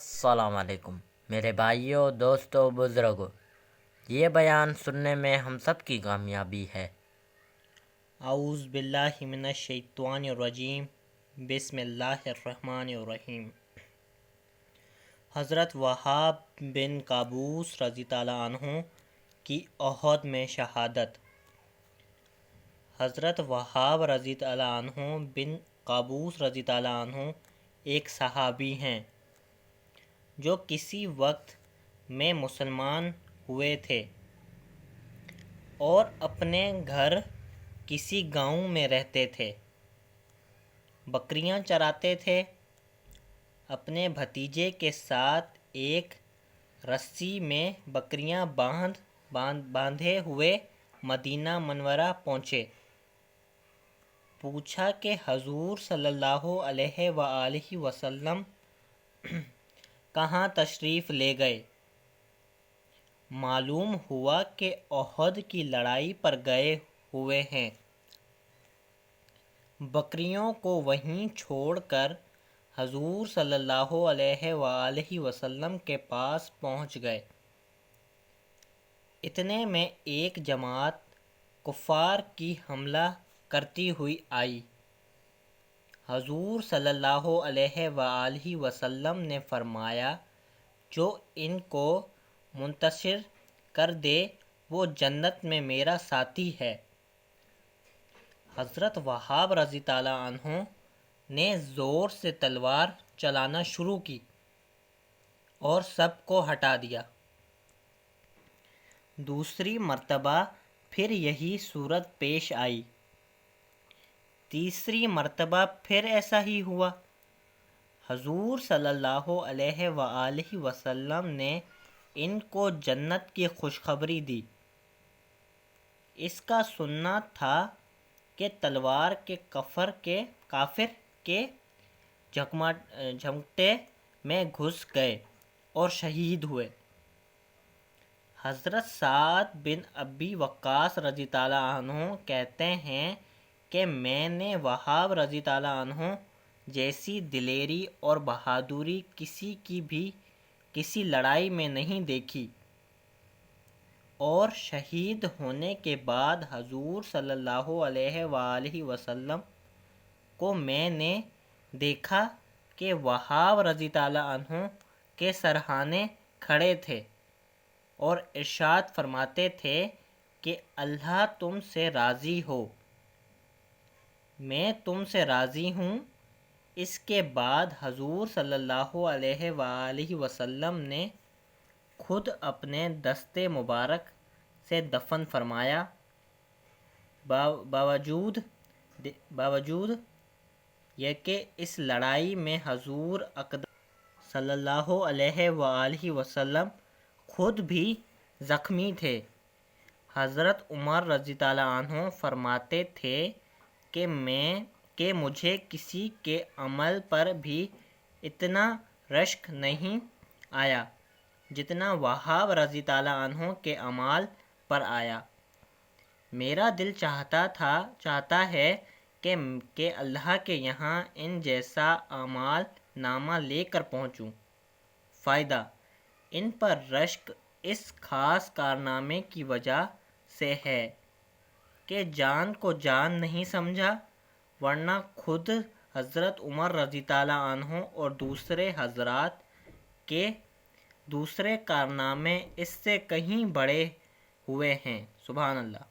السلام علیکم میرے بھائیوں، دوستوں، بزرگوں، یہ بیان سننے میں ہم سب کی کامیابی ہے۔ اعوذ باللہ من الشیطان الرجیم، بسم اللہ الرحمن الرحیم۔ حضرت وہاب بن قابوس رضی اللہ عنہ کی احد میں شہادت۔ حضرت وہاب رضی اللہ عنہ بن قابوس رضی اللہ عنہ ایک صحابی ہیں جو کسی وقت میں مسلمان ہوئے تھے اور اپنے گھر کسی گاؤں میں رہتے تھے، بکریاں چراتے تھے۔ اپنے بھتیجے کے ساتھ ایک رسی میں بکریاں باندھے ہوئے مدینہ منورہ پہنچے۔ پوچھا کہ حضور صلی اللہ علیہ وآلہ وسلم کہاں تشریف لے گئے؟ معلوم ہوا کہ احد کی لڑائی پر گئے ہوئے ہیں۔ بکریوں کو وہیں چھوڑ کر حضور صلی اللہ علیہ وآلہ وسلم کے پاس پہنچ گئے۔ اتنے میں ایک جماعت کفار کی حملہ کرتی ہوئی آئی۔ حضور صلی اللہ علیہ وآلہ وسلم نے فرمایا، جو ان کو منتصر کر دے وہ جنت میں میرا ساتھی ہے۔ حضرت وہاب رضی اللہ عنہ نے زور سے تلوار چلانا شروع کی اور سب کو ہٹا دیا۔ دوسری مرتبہ پھر یہی صورت پیش آئی۔ تیسری مرتبہ پھر ایسا ہی ہوا۔ حضور صلی اللہ علیہ وآلہ وسلم نے ان کو جنت کی خوشخبری دی۔ اس کا سننا تھا کہ تلوار کے کافر کے جھمٹے میں گھس گئے اور شہید ہوئے۔ حضرت سعد بن ابی وقاص رضی اللہ عنہ کہتے ہیں کہ میں نے وہاب رضی اللہ عنہ جیسی دلیری اور بہادری کسی کی بھی کسی لڑائی میں نہیں دیکھی، اور شہید ہونے کے بعد حضور صلی اللہ علیہ وآلہ وسلم کو میں نے دیکھا کہ وہاب رضی اللہ عنہ کے سرہانے کھڑے تھے اور ارشاد فرماتے تھے کہ اللہ تم سے راضی ہو، میں تم سے راضی ہوں۔ اس کے بعد حضور صلی اللہ علیہ وآلہ وسلم نے خود اپنے دست مبارک سے دفن فرمایا۔ باوجود یہ کہ اس لڑائی میں حضور اقدس صلی اللہ علیہ وآلہ وسلم خود بھی زخمی تھے۔ حضرت عمر رضی اللہ عنہ فرماتے تھے کہ مجھے کسی کے عمل پر بھی اتنا رشک نہیں آیا جتنا وہاب رضی اللہ عنہ کے اعمال پر آیا۔ میرا دل چاہتا ہے کہ اللہ کے یہاں ان جیسا اعمال نامہ لے کر پہنچوں۔ فائدہ: ان پر رشک اس خاص کارنامے کی وجہ سے ہے کہ جان کو جان نہیں سمجھا، ورنہ خود حضرت عمر رضی اللہ عنہ اور دوسرے حضرات کے دوسرے کارنامے اس سے کہیں بڑے ہوئے ہیں۔ سبحان اللہ۔